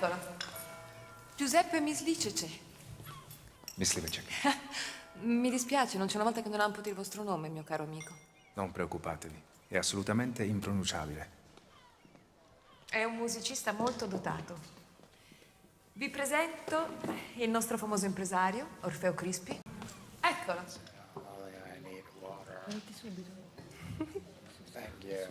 Eccolo. Giuseppe Myslicic. Myslicic. Mi dispiace, non c'è una volta che non amputi il vostro nome, mio caro amico. Non preoccupatevi, è assolutamente impronunciabile. È un musicista molto dotato. Vi presento il nostro famoso impresario, Orfeo Crispi. Eccolo. I need water. Thank you.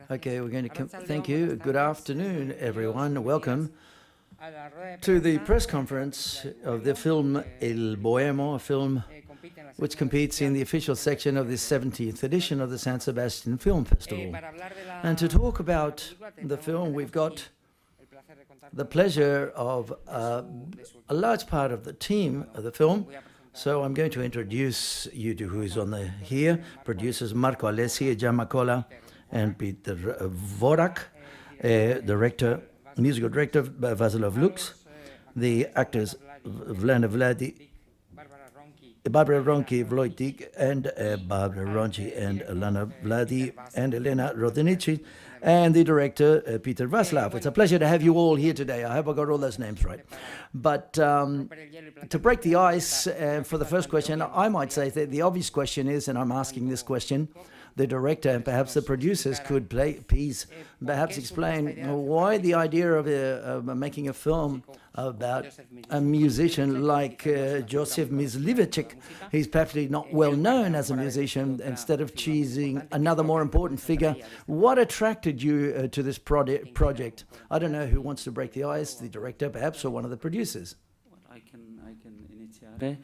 Okay, we're going to thank you. Good afternoon, everyone. Welcome to the press conference of the film Il Boemo, a film which competes in the official section of the 70th edition of the San Sebastian Film Festival. And to talk about the film, we've got the pleasure of a large part of the team of the film. So I'm going to introduce you to who is on here. Producers Marco Alessi, Gian MACOLA, and PETR DYK. Director, musical director VACLAV Lux. The actors VLADY, Barbara RONCHI, VOJTECH, and Barbara RONCHI, and LANA VLADY, and ELENA RADONICICH, and the director, Peter Václav. It's a pleasure to have you all here today. I hope I got all those names right. But to break the ice, for the first question, I might say that the obvious question is, and I'm asking this question, the director and perhaps the producers could please perhaps explain why the idea of making a film about a musician like Joseph Myslicic. He's perhaps not well known as a musician, instead of choosing another more important figure. What attracted you to this project? I don't know who wants to break the ice, the director perhaps, or one of the producers. Well, I can initiate.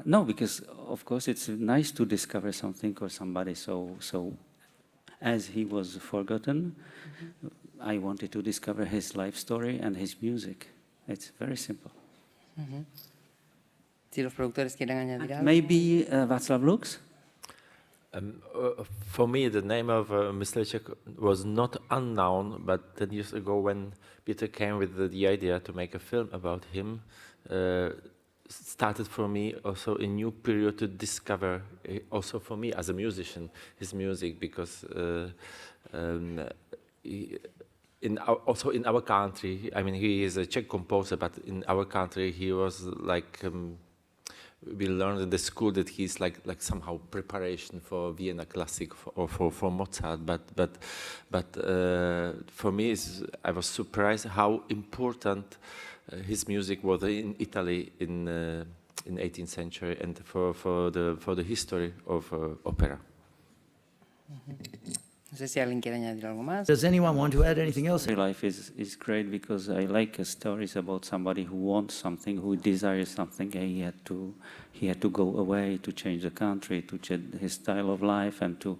No, because of course it's nice to discover something or somebody. So as he was forgotten, I wanted to discover his life story and his music. It's very simple. Si los productores quieren añadir algo. Maybe Václav Lux? For me, the name of Myslicic was not unknown, but 10 years ago when Peter came with the idea to make a film about him, started for me also a new period to discover, also for me as a musician, his music, because also in our country, I mean, he is a Czech composer, but in our country he was like, we learned in the school that he's like somehow preparation for Vienna Classic or for Mozart, but for me, I was surprised how important his music was in Italy in 18th century and for the history of opera. No sé si alguien quiere añadir algo más. Does anyone want to add anything else? My life is great because I like stories about somebody who wants something, who desires something. He had to go away to change the country, to change his style of life, and to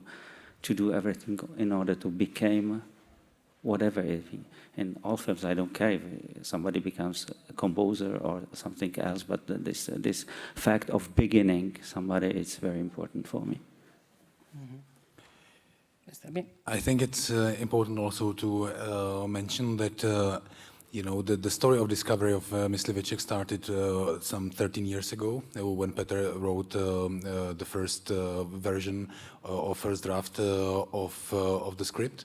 do everything in order to become whatever. In all films, I don't care if somebody becomes a composer or something else, but this fact of beginning somebody is very important for me. I think it's important also to mention that you know, the story of discovery of Myslicic started some 13 years ago when Peter wrote the first version or first draft of the script.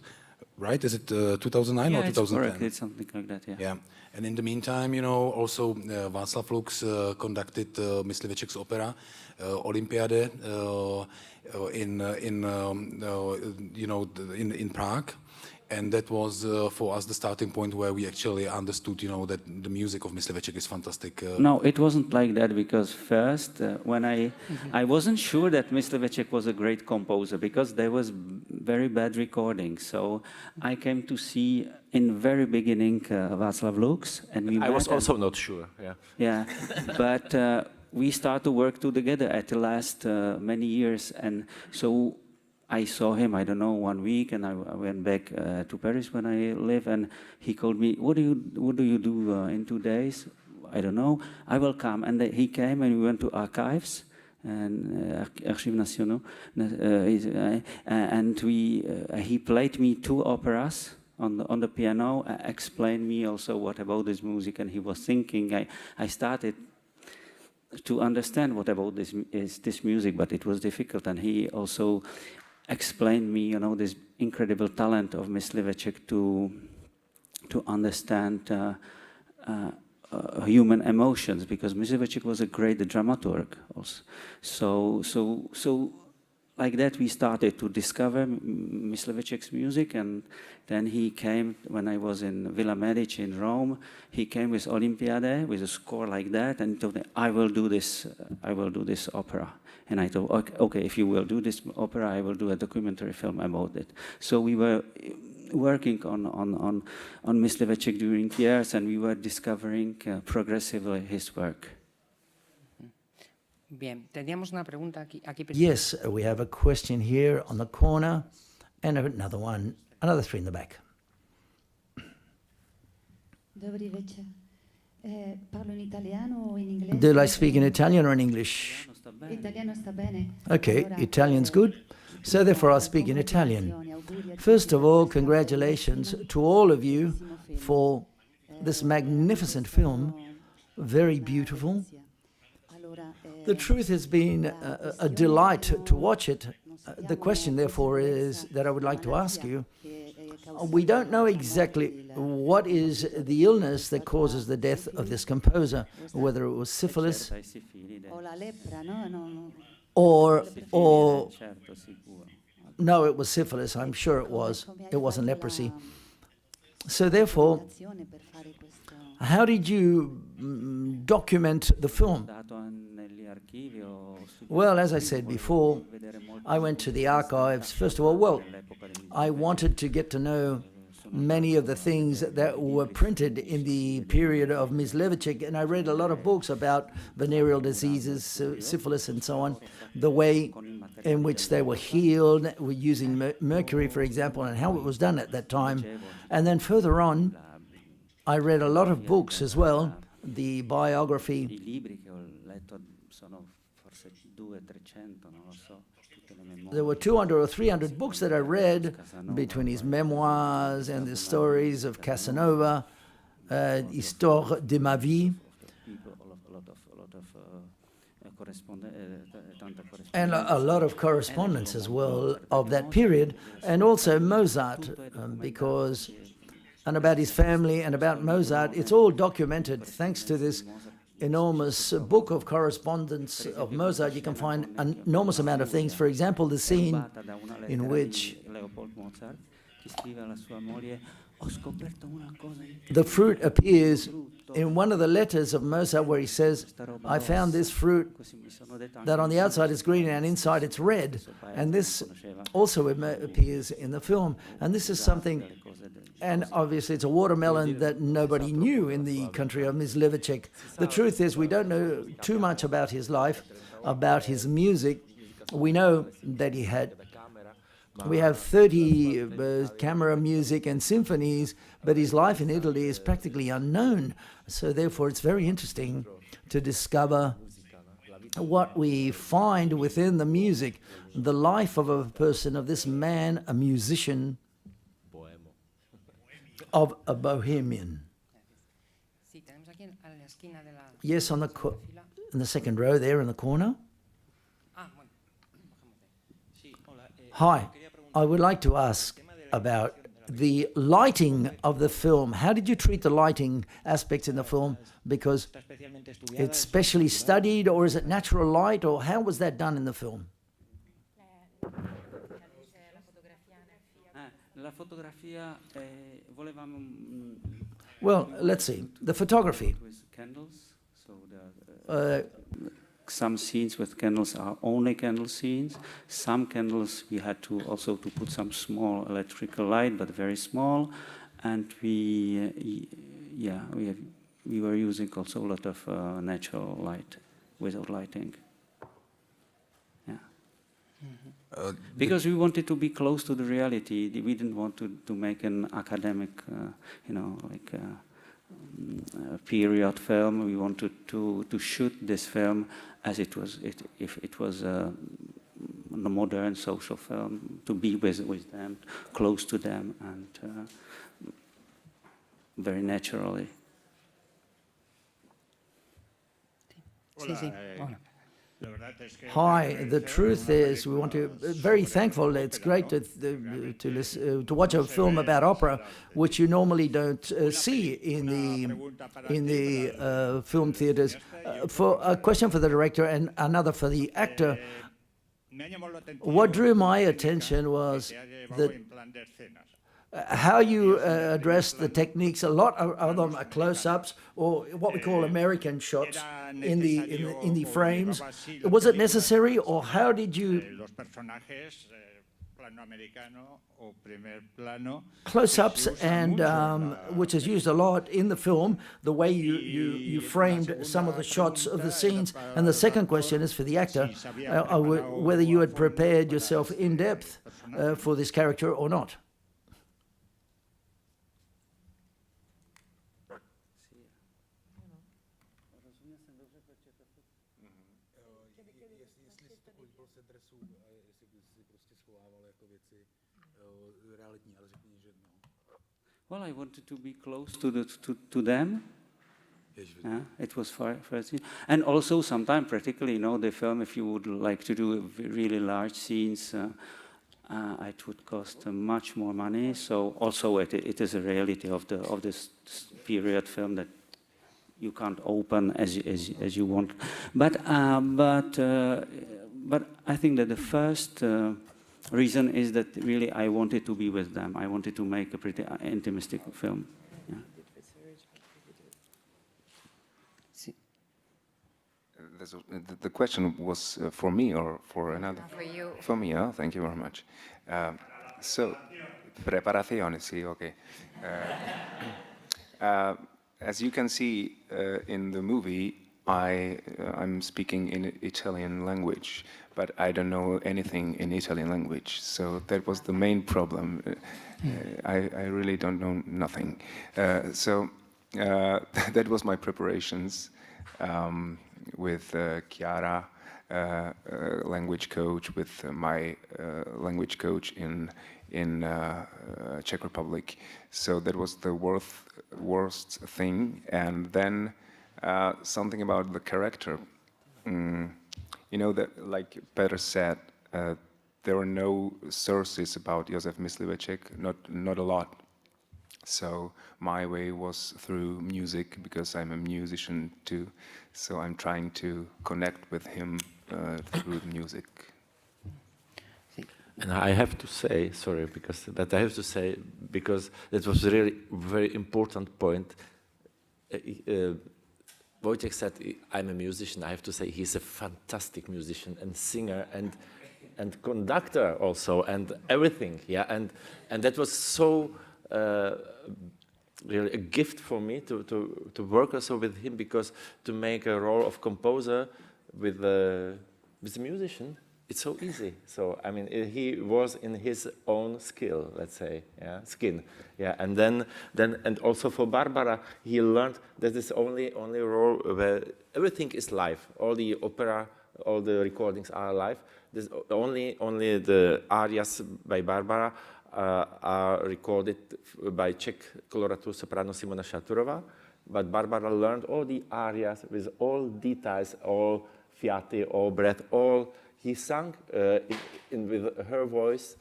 Right? Is it 2009 or 2010? It's correct. It's something like that, yeah. Yeah. And in the meantime, you know, also Václav Lux conducted Myslivicic's opera Olympiade in Prague. And that was for us the starting point where we actually understood, you know, that the music of Myslicic is fantastic. No, it wasn't like that, because first, when I wasn't sure that Myslicic was a great composer, because there was very bad recordings. So I came to see in very beginning Václav Lux, and I was also not sure. Yeah. Yeah, but we started to work together at the last many years, and so I saw him, I don't know, 1 week, and I went back to Paris when I live, and he called me, what do you do in 2 days? I don't know, I will come. And he came and we went to archives and Archives Nationaux, and he played me 2 operas on the piano, explained me also what about this music, and he was thinking. I started to understand what about this music, but it was difficult, and he also explained me, this incredible talent of Mysliveček to understand human emotions, because Mysliveček was a great dramaturg also. So like that we started to discover Mysliveček's music, and then he came, when I was in Villa Medici in Rome, he came with Olympiade, with a score like that, and he told me, I will do this opera. And I thought, okay, if you will do this opera, I will do a documentary film about it. So we were working on Mysliveček during years, and we were discovering progressively his work. Bien, teníamos una pregunta aquí. Yes, we have a question here on the corner, and another 3 in the back. Dobrý večer. Parlo in italiano o in inglese? Do I speak in Italian or in English? Italiano sta bene. Okay, Italian's good. So therefore I'll speak in Italian. First of all, congratulations to all of you for this magnificent film, very beautiful. The truth has been a delight to watch it. The question, therefore, is that I would like to ask you. We don't know exactly what is the illness that causes the death of this composer, whether it was syphilis or no, it was syphilis, I'm sure it was. It wasn't leprosy. So therefore, how did you document the film? Well, as I said before, I went to the archives. First of all, well, I wanted to get to know many of the things that were printed in the period of Mysliveček, and I read a lot of books about venereal diseases, syphilis and so on, the way in which they were healed, using mercury, for example, and how it was done at that time. And then further on, I read a lot of books as well, the biography. There were 200 or 300 books that I read between his memoirs and the stories of Casanova, Histoire de ma vie, and a lot of correspondence as well of that period, and also Mozart, and about his family and about Mozart. It's all documented thanks to this enormous book of correspondence of Mozart. You can find an enormous amount of things. For example, the scene in which the fruit appears in one of the letters of Mozart, where he says, I found this fruit that on the outside is green and inside it's red. And this also appears in the film. And this is something, and obviously it's a watermelon that nobody knew in the country of Mysliveček. The truth is, we don't know too much about his life, about his music. We know that we have 30 camera music and symphonies, but his life in Italy is practically unknown. So therefore it's very interesting to discover what we find within the music, the life of a person, of this man, a musician, of a bohemian. Yes, in the second row there in the corner. Hi, I would like to ask about the lighting of the film. How did you treat the lighting aspects in the film? Because it's specially studied, or is it natural light, or how was that done in the film? Well, let's see. The photography. Some scenes with candles are only candle scenes. Some candles we had to also to put some small electrical light, but very small. And we were using also a lot of natural light without lighting. Yeah. Because we wanted to be close to the reality. We didn't want to make an academic, period film. We wanted to shoot this film as it was, if it was a modern social film, to be with them, close to them, and very naturally. Hi, the truth is we want to, very thankful, it's great to watch a film about opera, which you normally don't see in the film theaters. For a question for the director and another for the actor, what drew my attention was that how you address the techniques. A lot of them are close-ups, or what we call American shots in the frames. Was it necessary, or how did you? Close-ups, and which is used a lot in the film, the way you framed some of the shots of the scenes. And the second question is for the actor, whether you had prepared yourself in depth for this character or not. Well, I wanted to be close to them. It was first, and also sometimes practically, you know, the film, if you would like to do really large scenes, it would cost much more money. So also it is a reality of this period film that you can't open as you want. But I think that the first reason is that really I wanted to be with them. I wanted to make a pretty intimistic film. Yeah. The question was for me or for another? For you. For me, oh, thank you very much. So, preparazione, sì, okay. As you can see in the movie, I'm speaking in Italian language, but I don't know anything in Italian language, so that was the main problem. I really don't know nothing. So that was my preparations with Chiara, language coach, with my language coach in Czech Republic. So that was the worst thing. And then something about the character. You know, that, like Petr said, there are no sources about Josef Mysliveček, not a lot. So my way was through music, because I'm a musician too. So I'm trying to connect with him through music. And I have to say, sorry, because that was really very important point. Wojciech said, I'm a musician. I have to say he's a fantastic musician and singer and conductor also, and everything. Yeah, and that was so really a gift for me to work also with him, because to make a role of composer with a musician, it's so easy. So I mean, he was in his own skill, let's say, yeah, skin, yeah. And then and also for Barbara, he learned that this only role where everything is live. All the opera, all the recordings are live. There's only the arias by Barbara are recorded by Czech coloratura soprano Simona Šaturova, but Barbara learned all the arias with all details, all fiati, all breath, all. He sang with her voice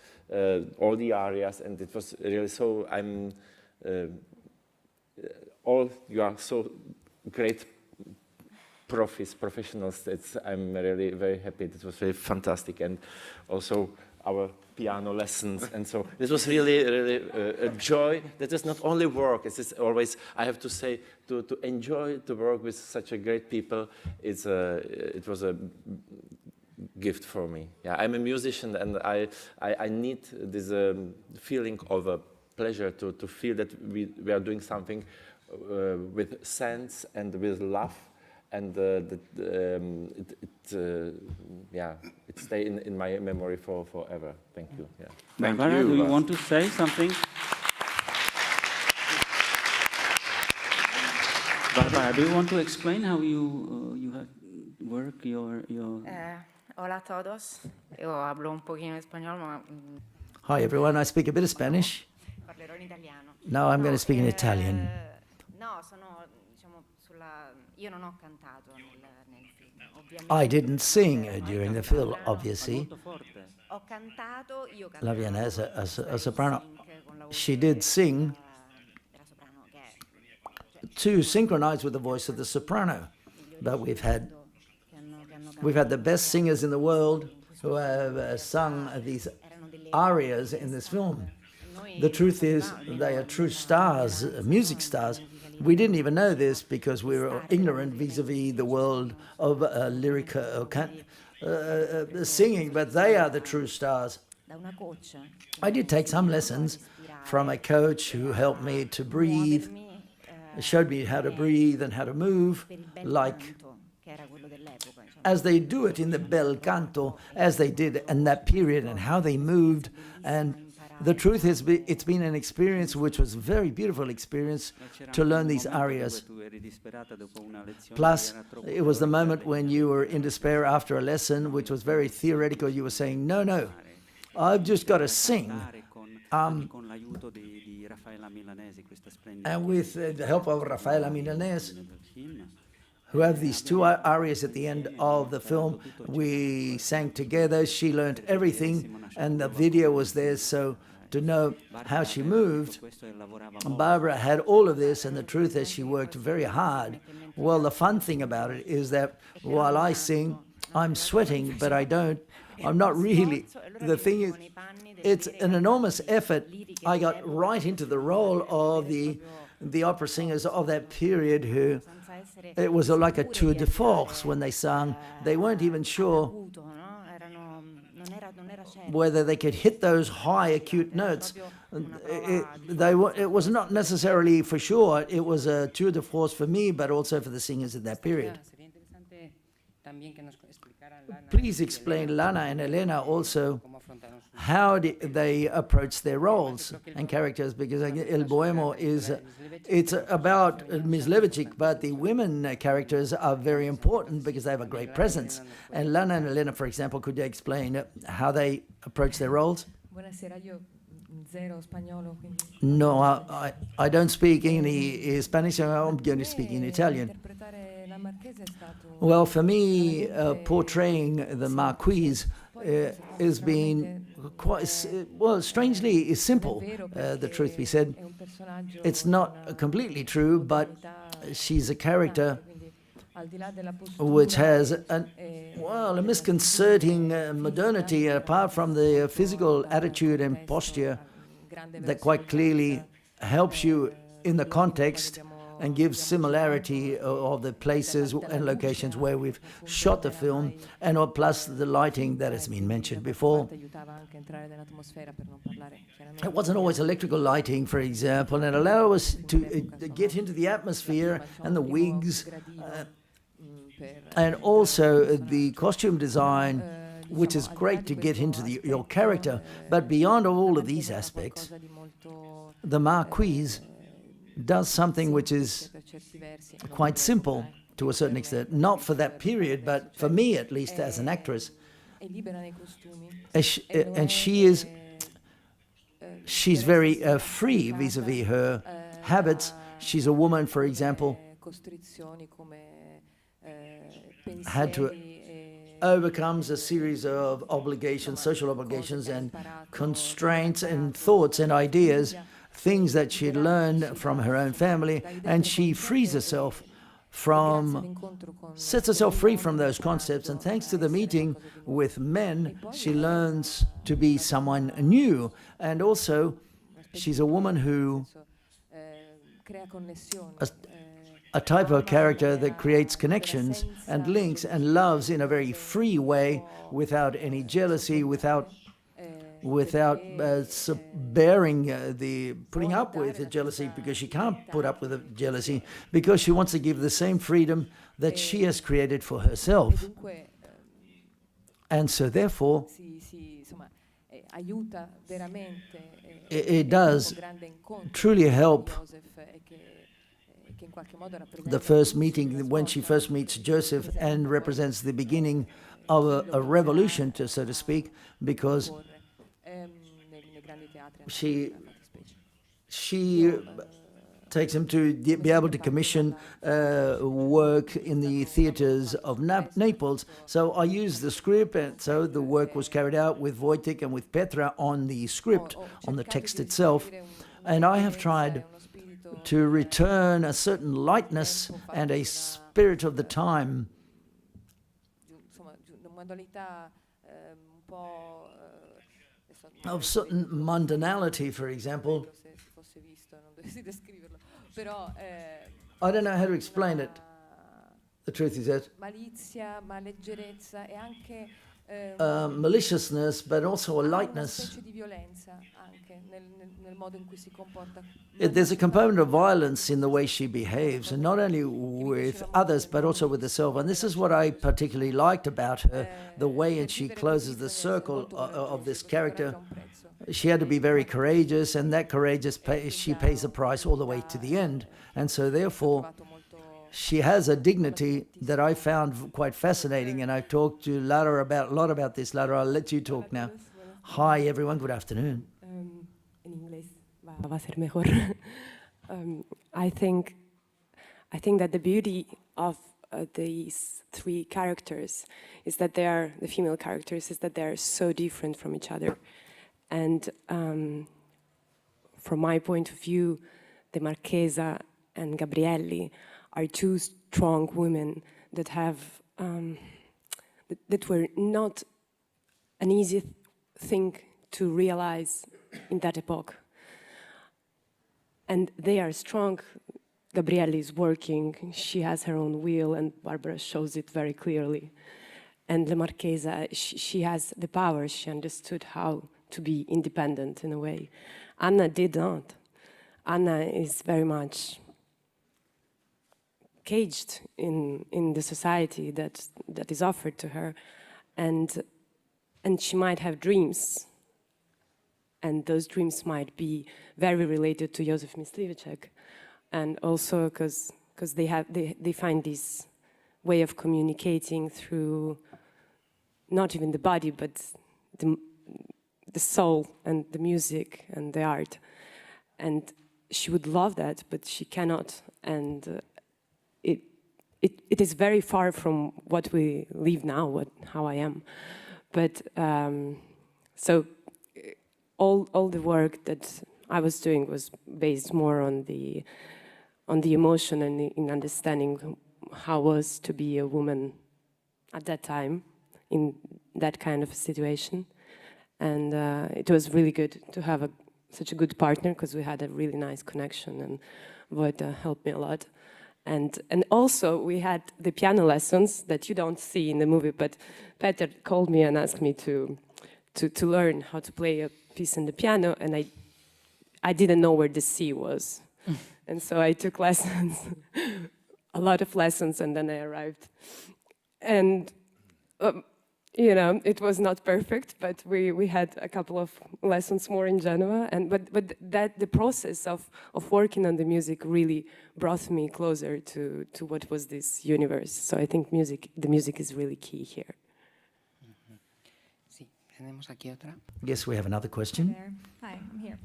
all the arias, and it was really so. You are so great professionals. I'm really very happy. It was very fantastic, and also our piano lessons, and so this was really a joy. That is not only work. It is always, I have to say, to enjoy to work with such a great people. It was a gift for me. Yeah, I'm a musician, and I need this feeling of a pleasure to feel that we are doing something with sense and with love, and it stay in my memory forever. Thank you. Yeah. Barbara, do you want to say something? Barbara, do you want to explain how you have work your Hola a todos. Yo hablo un poquito español, ma Hi everyone, I speak a bit of Spanish. parlerò in italiano. Now I'm going to speak in Italian. No, sono, diciamo, io non ho cantato nel film, ovviamente. I didn't sing during the film, obviously. Ho cantato, io La cantavo Viana as a soprano. con la voce She did sing della soprano, che to synchronize with the voice of the soprano. But we've had the best singers in the world who have sung these arias in this film. The truth is, they are true stars, music stars. We didn't even know this because we were ignorant vis-a-vis the world of lyric singing, but they are the true stars. da una coach I did take some lessons from a coach who helped me to breathe, showed me how to breathe and how to move, like che era quello dell'epoca, insomma. as they do it in the bel canto, as they did in that period, and how they moved. And the truth is, it's been an experience which was a very beautiful experience to learn these arias. Plus, it was the moment when you were in despair after a lesson, which was very theoretical. You were saying, no, no, I've just got to sing. And with the help of Raffaella Milanese, who have these two arias at the end of the film, we sang together. She learned everything, and the video was there, so to know how she moved. And Barbara had all of this, and the truth is she worked very hard. Well, the fun thing about it is that while I sing, I'm sweating, but I'm not really. The thing is, it's an enormous effort. I got right into the role of the opera singers of that period who, it was like a tour de force when they sang. They weren't even sure whether they could hit those high acute notes. It was not necessarily for sure. It was a tour de force for me, but also for the singers in that period. Please explain, Lana and Elena, also how they approach their roles and characters, because Il Boemo it's about Myslevicic, but the women characters are very important because they have a great presence. And Lana and Elena, for example, could you explain how they approach their roles? Buonasera, io zero spagnolo, quindi... No, I don't speak any Spanish, I'm going to speak in Italian. Well, for me, portraying the Marquise has been quite, well, strangely simple, the truth be said. It's not completely true, but she's a character which has a misconcerting modernity, apart from the physical attitude and posture that quite clearly helps you in the context and gives similarity of the places and locations where we've shot the film, and plus the lighting that has been mentioned before. It wasn't always electrical lighting, for example, and it allowed us to get into the atmosphere and the wigs, and also the costume design, which is great to get into your character. But beyond all of these aspects, the Marquise does something which is quite simple to a certain extent, not for that period, but for me at least as an actress. And she's very free vis-a-vis her habits. She's a woman, for example, had to overcome a series of obligations, social obligations and constraints and thoughts and ideas, things that she had learned from her own family, and she frees herself sets herself free from those concepts, and thanks to the meeting with men, she learns to be someone new. And also, she's a woman who, a type of character that creates connections and links and loves in a very free way, without any jealousy, without putting up with the jealousy, because she can't put up with the jealousy, because she wants to give the same freedom that she has created for herself. And so therefore, it does truly help the first meeting, when she first meets Joseph, and represents the beginning of a revolution, so to speak, because she takes him to be able to commission work in the theaters of Naples. So I used the script, and so the work was carried out with Wojtek and with Petra on the script, on the text itself. And I have tried to return a certain lightness and a spirit of the time. Of certain mundanality, for example. I don't know how to explain it. The truth is that maliciousness, but also a lightness. There's a component of violence in the way she behaves, and not only with others, but also with herself. And this is what I particularly liked about her, the way she closes the circle of this character. She had to be very courageous, and that she pays the price all the way to the end. And so therefore, she has a dignity that I found quite fascinating, and I've talked to Lara a lot about this. Lara, I'll let you talk now. Hi, everyone. Good afternoon. En inglés va a ser mejor. I think that the beauty of these three characters is that the female characters, is that they are so different from each other. And from my point of view, the Marchesa and Gabrielli are two strong women that have that were not an easy thing to realize in that epoch. And they are strong. Gabrielli is working, she has her own will, and Barbara shows it very clearly. And the Marchesa, she has the power, she understood how to be independent in a way. Anna did not. Anna is very much caged in the society that is offered to her, and she might have dreams, and those dreams might be very related to Joseph Mysliveček, and also because they find this way of communicating through not even the body, but the soul and the music and the art. And she would love that, but she cannot. And it is very far from what we live now, how I am. But so all the work that I was doing was based more on the emotion and in understanding how it was to be a woman at that time in that kind of a situation. And it was really good to have such a good partner, because we had a really nice connection, and Vojta helped me a lot. And also we had the piano lessons that you don't see in the movie, but Peter called me and asked me to learn how to play a piece on the piano, and I didn't know where the C was. And so I took lessons, a lot of lessons, and then I arrived. And you know, it was not perfect, but we had a couple of lessons more in Genoa, but that the process of working on the music really brought me closer to what was this universe. So I think the music is really key here. Yes, we have another question. Hi, I'm here.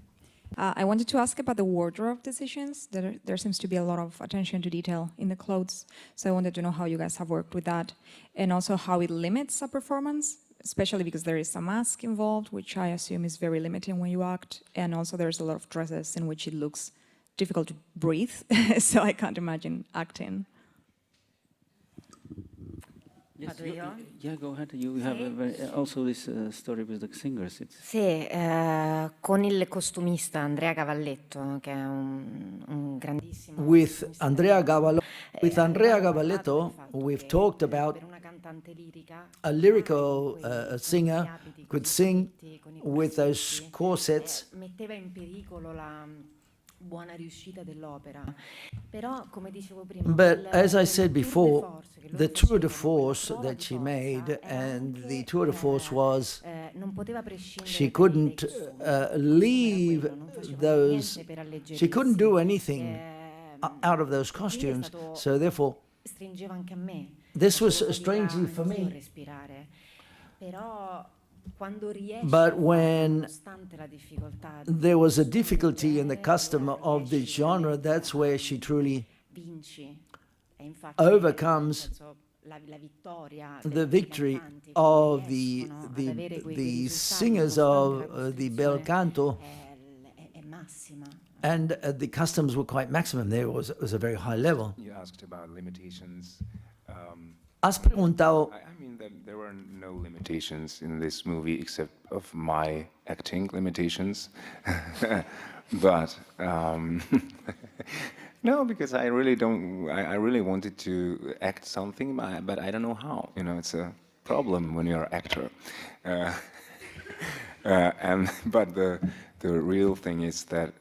I wanted to ask about the wardrobe decisions. There seems to be a lot of attention to detail in the clothes. So I wanted to know how you guys have worked with that, and also how it limits a performance, especially because there is a mask involved, which I assume is very limiting when you act. And also there's a lot of dresses in which it looks difficult to breathe. So I can't imagine acting. Yes, yeah, go ahead. You have also this story with the singers. Sì, con il costumista Andrea Cavalletto, che è un grandissimo. With Andrea Cavalletto, we've talked about a lyrical singer could sing with those corsets. Metteva in pericolo la buona riuscita dell'opera. Però, come dicevo prima, but as I said before, the tour de force that she made, and the tour de force was, she couldn't leave those, she couldn't do anything out of those costumes. So therefore, this was strangely for me. But when there was a difficulty in the custom of the genre, that's where she truly overcomes the victory of the singers of the bel canto, and the customs were quite maximum. There was a very high level. You asked about limitations. Has preguntado. I mean, there were no limitations in this movie except of my acting limitations. But no, because I really don't. I really wanted to act something, but I don't know how. You know, it's a problem when you're an actor. But the real thing is that,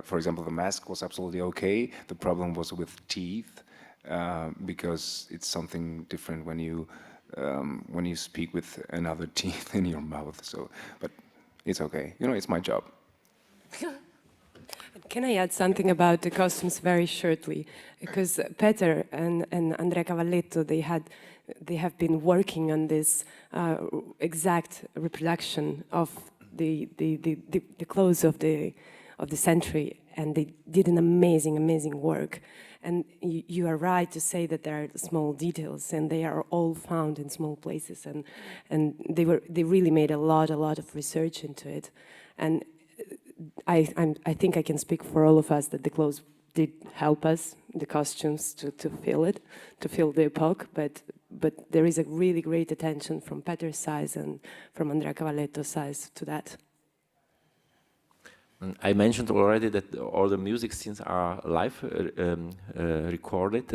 for example, the mask was absolutely okay. The problem was with teeth, because it's something different when you speak with another teeth in your mouth. So, but it's okay. You know, it's my job. Can I add something about the costumes very shortly? Because Peter and Andrea Cavalletto, they have been working on this exact reproduction of the clothes of the century, and they did an amazing work. And you are right to say that there are small details, and they are all found in small places, and they really made a lot of research into it. And I think I can speak for all of us that the clothes did help us, the costumes, to feel the epoch, but there is a really great attention from Peter's side and from Andrea Cavalletto's side to that. I mentioned already that all the music scenes are live recorded,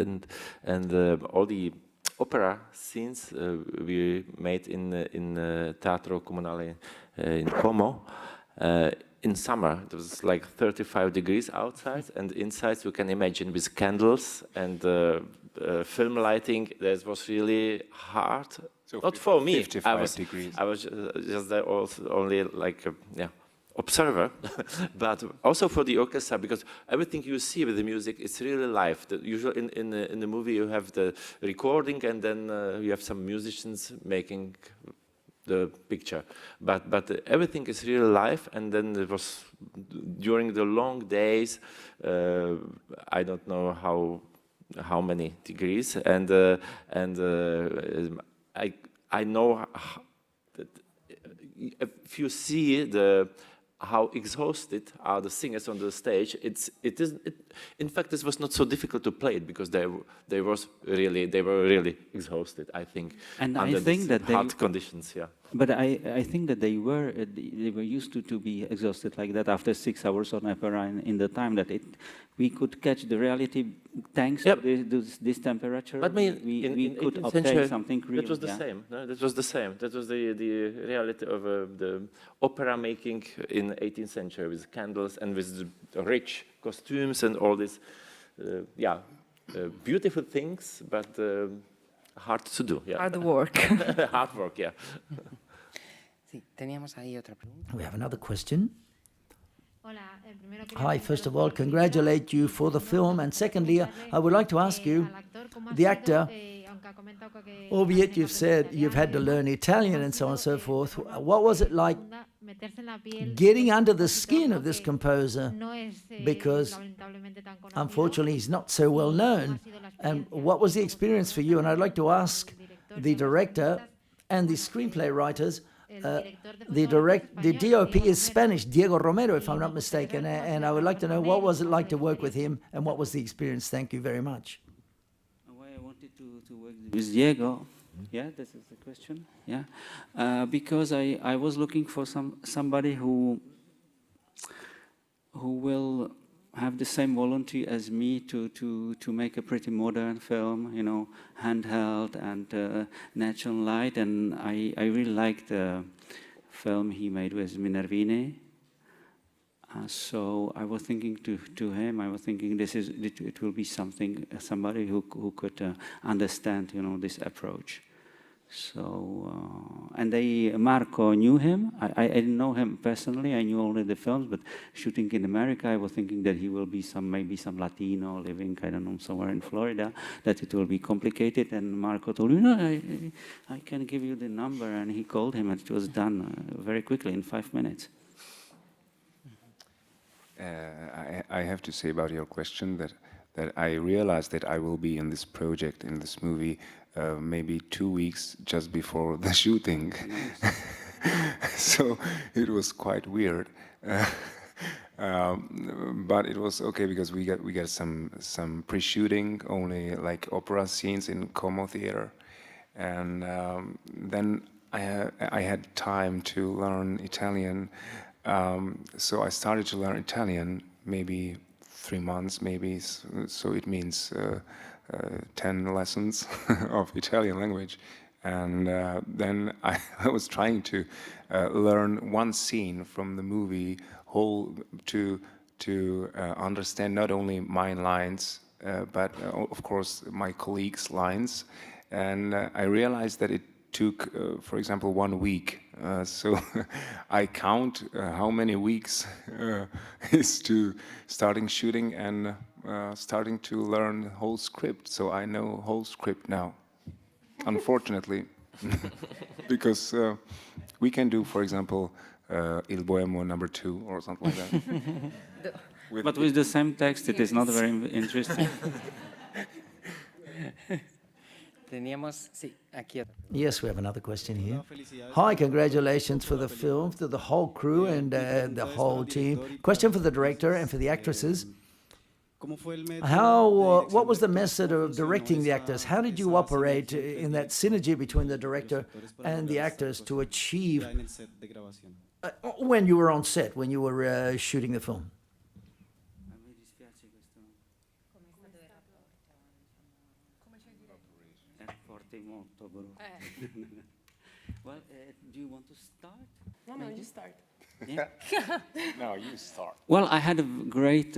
and all the opera scenes we made in Teatro Comunale in Como. In summer, it was like 35 degrees outside, and inside you can imagine with candles and film lighting. That was really hard. So not for me. 55 degrees. I was just there also only like observer, but also for the orchestra, because everything you see with the music is really live. Usually in the movie you have the recording, and then you have some musicians making the picture, but everything is really live. And then it was during the long days, I don't know how many degrees, and I know that if you see how exhausted are the singers on the stage, in fact, this was not so difficult to play it, because they were really exhausted, I think, and under I think that hard conditions. Yeah. But I think that they were used to be exhausted like that after 6 hours on opera in the time that we could catch the reality thanks to this temperature. But we could obtain something real. That was the same. No? That was the same. That was the reality of the opera making in 18th century, with candles and with the rich costumes and all this, beautiful things, but hard to do. Yeah. Hard work. Hard work, yeah. Sí, teníamos ahí otra pregunta. We have another question. Hi, first of all, congratulate you for the film, and secondly, I would like to ask you, the actor, albeit you've said you've had to learn Italian and so on and so forth, what was it like getting under the skin of this composer? Because unfortunately he's not so well known. And what was the experience for you? And I'd like to ask the director and the screenplay writers. The DOP is Spanish, Diego Romero, if I'm not mistaken, and I would like to know what was it like to work with him, and what was the experience. Thank you very much. Why I wanted to work with Diego, yeah, this is the question, yeah, because I was looking for somebody who will have the same volunteer as me to make a pretty modern film, you know, handheld and natural light. And I really liked the film he made with Minervini. So I was thinking to him, I was thinking it will be somebody who could understand, you know, this approach. So and Marco knew him. I didn't know him personally. I knew only the films, but shooting in America, I was thinking that he will be maybe some Latino living, I don't know, somewhere in Florida, that it will be complicated. And Marco told me, no, I can give you the number. And he called him, and it was done very quickly, in 5 minutes. I have to say about your question that I realized that I will be in this project, in this movie, maybe 2 weeks just before the shooting. So it was quite weird. But it was okay because we got some pre-shooting, only like opera scenes in Como Theater, and then I had time to learn Italian. So I started to learn Italian maybe 3 months, maybe. So it means 10 lessons of Italian language. And then I was trying to learn one scene from the movie whole to understand not only my lines, but of course my colleagues' lines. And I realized that it took, for example, 1 week. So I count how many weeks is to starting shooting and starting to learn the whole script. So I know whole script now, unfortunately, because we can do, for example, Il Boemo #2 or something like that. But with the same text, it is not very interesting. Yes, we have another question here. Hi, congratulations for the film, to the whole crew and the whole team. Question for the director and for the actresses. What was the method of directing the actors? How did you operate in that synergy between the director and the actors to achieve when you were on set, when you were shooting the film? Well, do you want to start? No, you start. Yeah. No, you start. Well, I had a great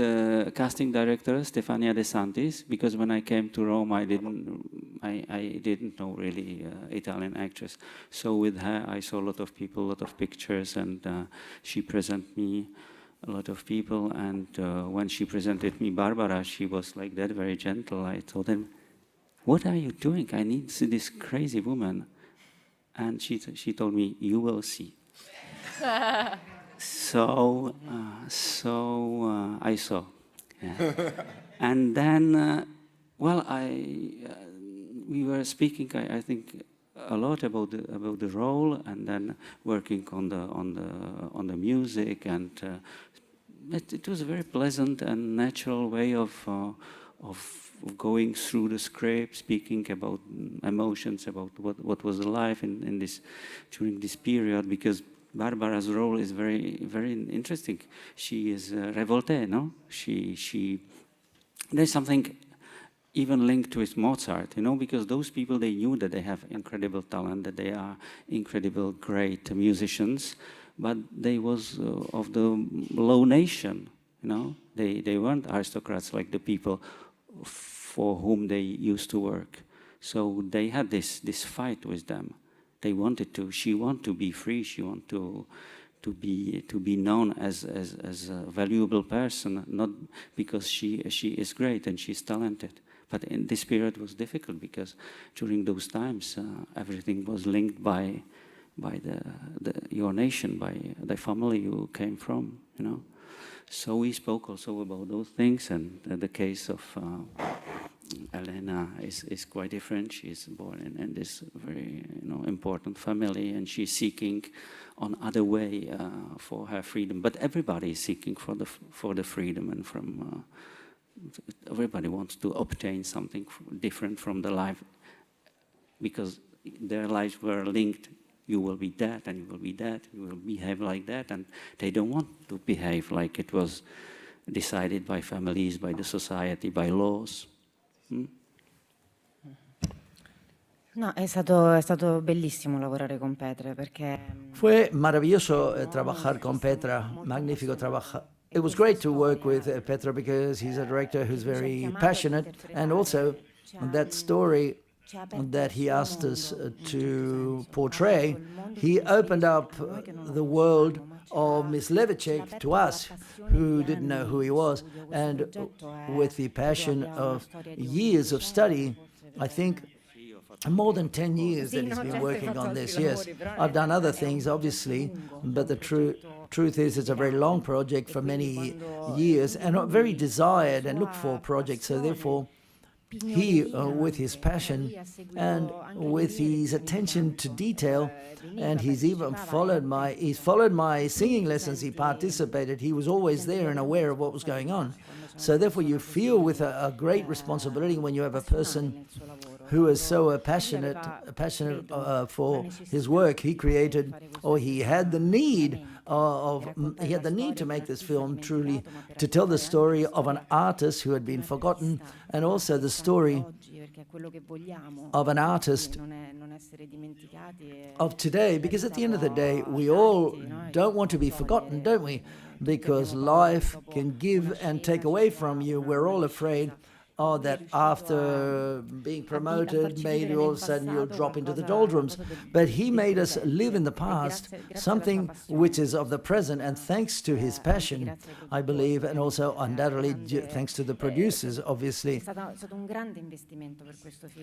casting director, Stefania De Santis, because when I came to Rome, I didn't know really Italian actress. So with her, I saw a lot of people, a lot of pictures, and she presented me a lot of people. And when she presented me Barbara, she was like that, very gentle. I told him, "What are you doing? I need to see this crazy woman." And she told me, "You will see." So I saw, yeah. And then, well, we were speaking, I think, a lot about the role, and then working on the music, and it was a very pleasant and natural way of going through the script, speaking about emotions, about what was life in this during this period, because Barbara's role is very, very interesting. She is revoltée, no? There's something even linked with Mozart, you know, because those people, they knew that they have incredible talent, that they are incredible, great musicians, but they was of the low nation, you know. They weren't aristocrats like the people for whom they used to work. So they had this fight with them. They wanted to. She wanted to be free. She wanted to be known as a valuable person, not because she is great and she's talented. But in this period was difficult because during those times everything was linked by your nation, by the family you came from, you know. So we spoke also about those things, and the case of ELENA is quite different. She's born in this very important family, and she's seeking on other way for her freedom. But everybody is seeking for the freedom, and from everybody wants to obtain something different from the life, because their lives were linked. You will be that, and you will be that, you will behave like that, and they don't want to behave like it was decided by families, by the society, by laws. No, è stato bellissimo lavorare con Petra perché... Fue maravilloso trabajar con Petra, magnífico trabajar. It was great to work with Petra because he's a director who's very passionate, and also that story that he asked us to portray, he opened up the world of Mysliveček to us, who didn't know who he was, and with the passion of years of study, I think more than 10 years that he's been working on this, yes. I've done other things, obviously, but the truth is it's a very long project for many years and a very desired and looked for project, so therefore he, with his passion and with his attention to detail, and he's even followed my singing lessons, he participated, he was always there and aware of what was going on. So therefore you feel with a great responsibility when you have a person who is so passionate for his work. He created, or he had the need to make this film truly, to tell the story of an artist who had been forgotten, and also the story of an artist of today, because at the end of the day, we all don't want to be forgotten, don't we? Because life can give and take away from you. We're all afraid that after being promoted, maybe all of a sudden you'll drop into the doldrums. But he made us live in the past, something which is of the present, and thanks to his passion, I believe, and also undoubtedly thanks to the producers, obviously,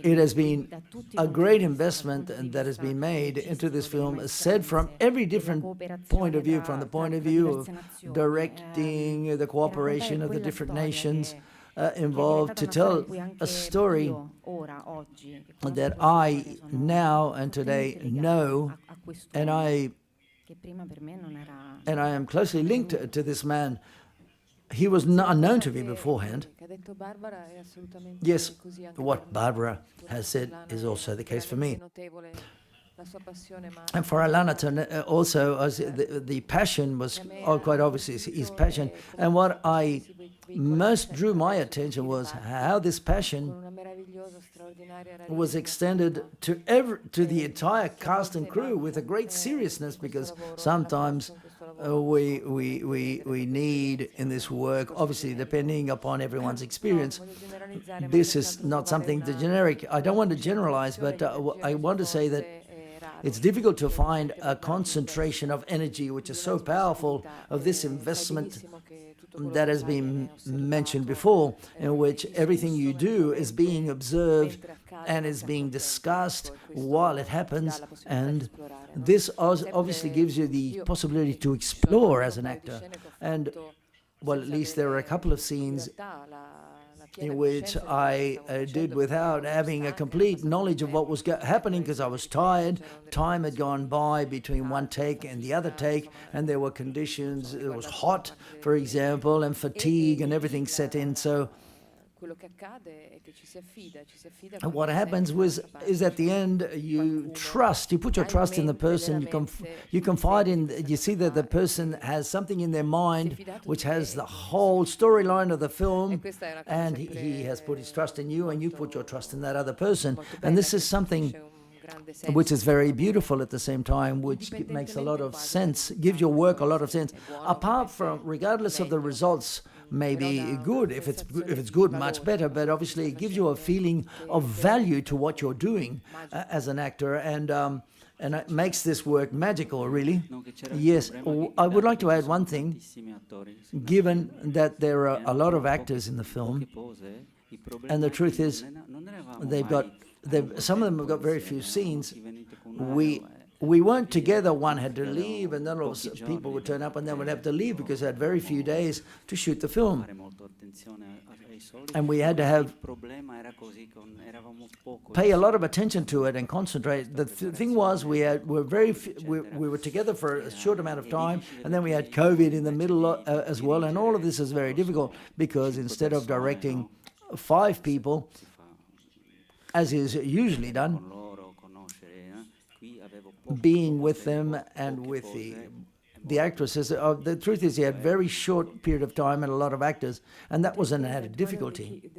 it has been a great investment that has been made into this film, said from every different point of view, from the point of view of directing, the cooperation of the different nations, involved to tell a story that I now and today know, and I am closely linked to this man. He was unknown to me beforehand. Yes, what Barbara has said is also the case for me. And for Elena also, the passion was quite obvious, his passion. And what I most drew my attention was how this passion was extended to the entire cast and crew with a great seriousness, because sometimes we need in this work, obviously depending upon everyone's experience, this is not something generic. I don't want to generalize, but I want to say that it's difficult to find a concentration of energy which is so powerful, of this investment that has been mentioned before, in which everything you do is being observed and is being discussed while it happens, and this obviously gives you the possibility to explore as an actor. And well, at least there are a couple of scenes in which I did without having a complete knowledge of what was happening, because I was tired. Time had gone by between one take and the other take, and there were conditions, it was hot, for example, and fatigue and everything set in. So what happens is at the end you put your trust in the person, you confide in, you see that the person has something in their mind which has the whole storyline of the film, and he has put his trust in you and you put your trust in that other person. And this is something which is very beautiful at the same time, which makes a lot of sense, gives your work a lot of sense, apart from, regardless of the results, maybe good. If it's good, much better. But obviously, it gives you a feeling of value to what you're doing as an actor, and it makes this work magical, really. Yes, I would like to add one thing. Given that there are a lot of actors in the film, and the truth is, some of them have got very few scenes. We weren't together, one had to leave, and then people would turn up and then would have to leave because they had very few days to shoot the film. And we had to pay a lot of attention to it and concentrate. The thing was, we were together for a short amount of time, and then we had COVID in the middle as well, and all of this is very difficult, because instead of directing 5 people, as is usually done, being with them and with the actresses. The truth is, he had a very short period of time and a lot of actors, and that was an added difficulty.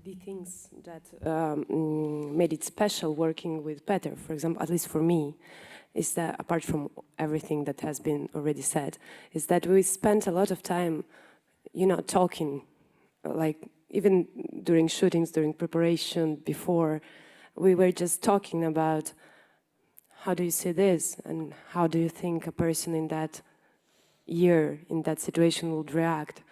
The things that made it special working with Peter, for example, at least for me, is that, apart from everything that has been already said, is that we spent a lot of time, talking, like even during shootings, during preparation, before, we were just talking about how do you see this and how do you think a person in that year, in that situation would react?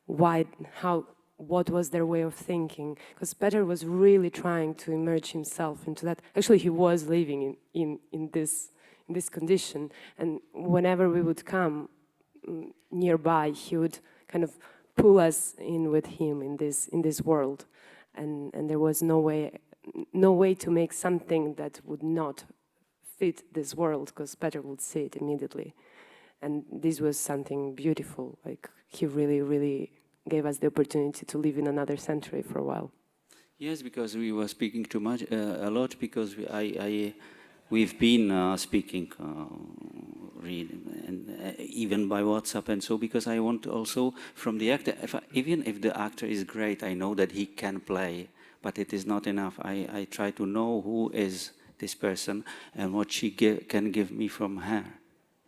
Why, how, what was their way of thinking? Because PETR was really trying to immerse himself into that. Actually, he was living in this condition, and whenever we would come nearby, he would kind of pull us in with him in this world, and there was no way to make something that would not fit this world, because PETR would see it immediately, and this was something beautiful. Like, he really gave us the opportunity to live in another century for a while. Yes, because we were speaking too much, a lot, because we've been speaking, reading, and even by WhatsApp, and so because I want also from the actor, even if the actor is great, I know that he can play, but it is not enough. I try to know who is this person and what she can give me from her,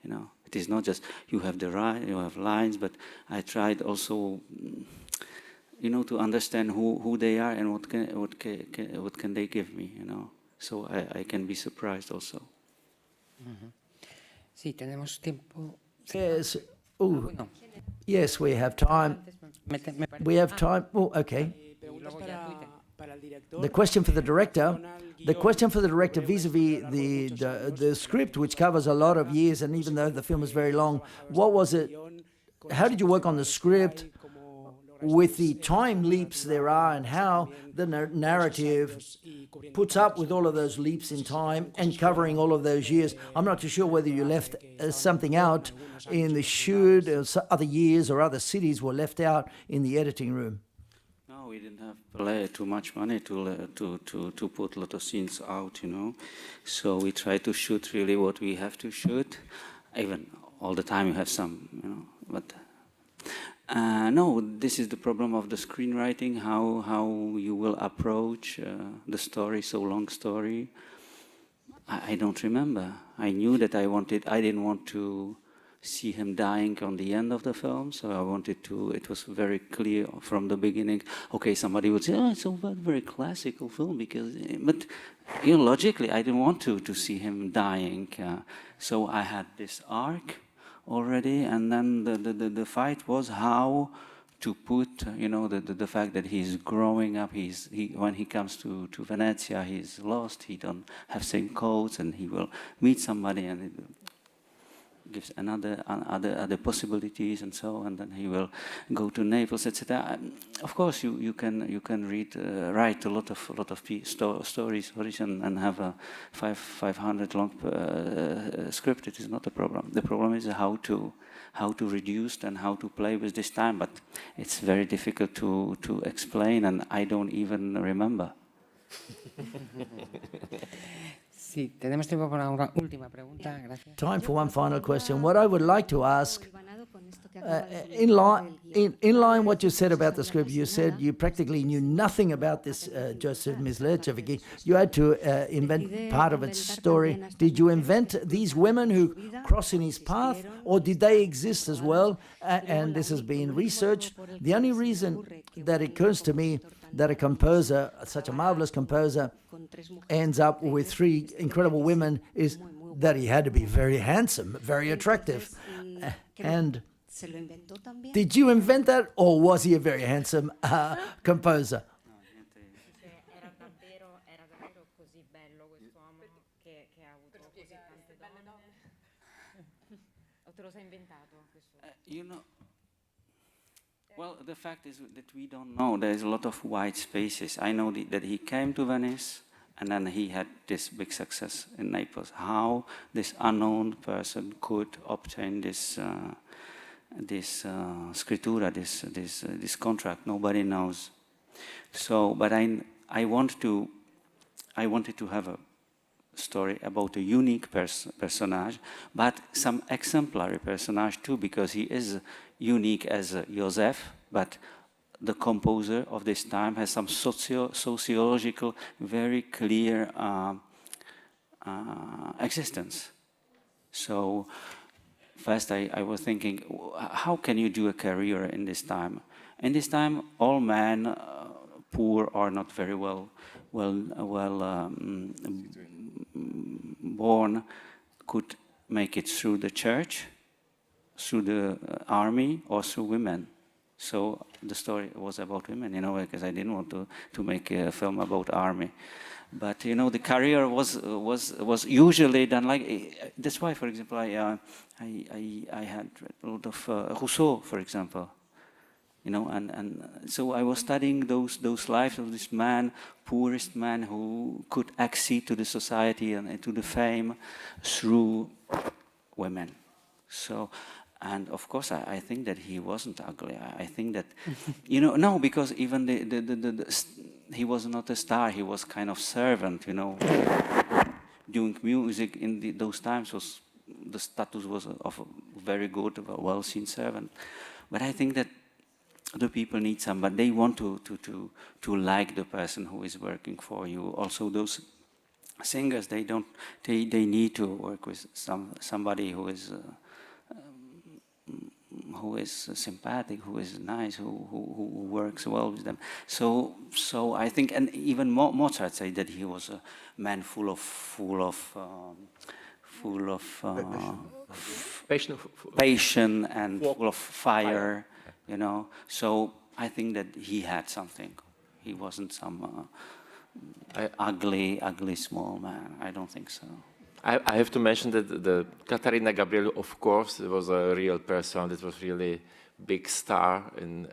you know. It is not just you have the right, you have lines, but I tried also, you know, to understand who they are and what can they give me, you know. So I can be surprised also. Sí, tenemos tiempo. Yes. Ooh. Yes, we have time. We have time. Oh, okay. The question for the director. The question for the director vis-a-vis the script, which covers a lot of years, and even though the film is very long, what was it? How did you work on the script with the time leaps there are, and how the narrative puts up with all of those leaps in time and covering all of those years? I'm not too sure whether you left something out in the shoot, or other years or other cities were left out in the editing room. No, we didn't have too much money to put a lot of scenes out, you know. So we try to shoot really what we have to shoot. Even all the time you have some, you know, but no, this is the problem of the screenwriting, how you will approach the story, so long story. I don't remember. I knew that I didn't want to see him dying on the end of the film, so I wanted to, it was very clear from the beginning. Okay, somebody would say, oh, it's a very classical film, because, but you know, logically, I didn't want to see him dying. So I had this arc already, and then the fight was how to put, you know, the fact that he's growing up, when he comes to Venezia, he's lost, he don't have same codes, and he will meet somebody, and it gives other possibilities, and so, and then he will go to Naples, etc. Of course, you can write a lot of stories and have a 500 long script. It is not a problem. The problem is how to reduce and how to play with this time. But it's very difficult to explain, and I don't even remember. Sí, tenemos tiempo para una última pregunta. Gracias. Time for one final question. What I would like to ask, in line what you said about the script, you said you practically knew nothing about this Joseph Mysliveček. You had to invent part of its story. Did you invent these women who cross in his path, or did they exist as well? And this has been researched. The only reason that it occurs to me that a composer, such a marvelous composer, ends up with three incredible women is that he had to be very handsome, very attractive. And did you invent that, or was he a very handsome composer? You know, well, the fact is that we don't know. There's a lot of white spaces. I know that he came to Venice, and then he had this big success in Naples. How this unknown person could obtain this scrittura, this contract, nobody knows. So, but I wanted to have a story about a unique personage, but some exemplary personage too, because he is unique as Joseph, but the composer of this time has some sociological, very clear existence. So first I was thinking, how can you do a career in this time? In this time, all men, poor or not very born, could make it through the church, through the army, or through women. So the story was about women, because I didn't want to make a film about army. But the career was usually done like. That's why, for example, I had read a lot of Rousseau, for example. And so I was studying those lives of this man, poorest man, who could accede to the society and to the fame through women. So, and of course, I think that he wasn't ugly. I think that, no, because even he was not a star. He was kind of servant, Doing music in those times the status was of a very good, well-seen servant. But I think that the people need somebody. They want to like the person who is working for you. Also, those singers, they need to work with somebody who is sympathetic, who is nice, who works well with them. So I think, and even Mozart said that he was a man full of patience and full of fire. So I think that he had something. He wasn't some ugly small man. I don't think so. I have to mention that the Catarina Gabriel, of course, was a real person. It was really big star and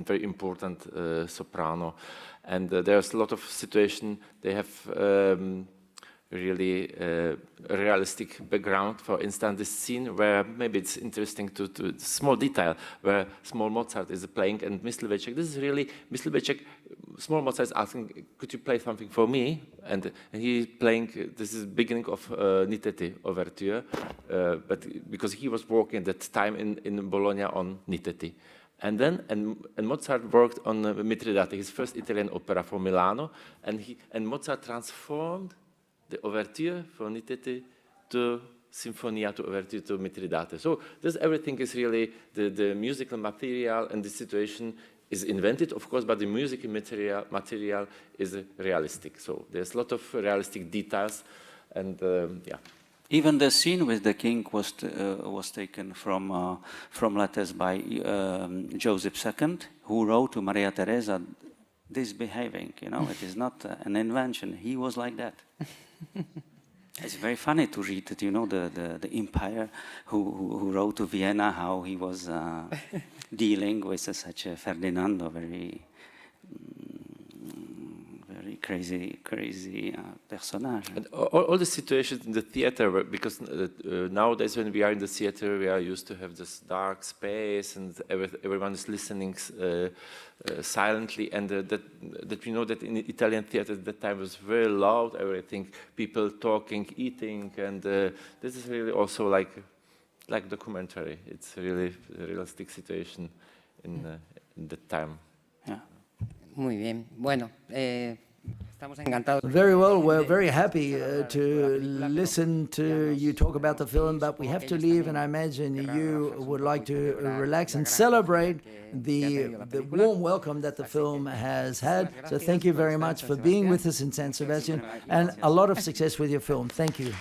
very important soprano. And there's a lot of situation. They have really realistic background. For instance, this scene where maybe it's interesting to small detail where small Mozart is playing and Mysliveček. This is really Mysliveček. Small Mozart is asking, "Could you play something for me?" And he's playing. This is beginning of Nitteti overture, but because he was working at that time in Bologna on Nitteti. And then Mozart worked on Mitridate, his first Italian opera for Milano, and Mozart transformed the overture for Nitteti to Sinfonia, to overture to Mitridate. So this everything is really the musical material, and the situation is invented, of course, but the musical material is realistic. So there's a lot of realistic details, and yeah. Even the scene with the king was taken from letters by Joseph II, who wrote to Maria Teresa, "Misbehaving, it is not an invention. He was like that." It's very funny to read that, the empire who wrote to Vienna how he was dealing with such a Ferdinando, very crazy personage. And all the situations in the theater, because nowadays when we are in the theater, we are used to have this dark space and everyone is listening silently, and that we know that in Italian theater at that time was very loud, everything, people talking, eating, and this is really also like documentary. It's really a realistic situation in that time. Yeah. Muy bien. Bueno. Very well. We're very happy to listen to you talk about the film, but we have to leave, and I imagine you would like to relax and celebrate the warm welcome that the film has had. So thank you very much for being with us in San Sebastian, and a lot of success with your film. Thank you.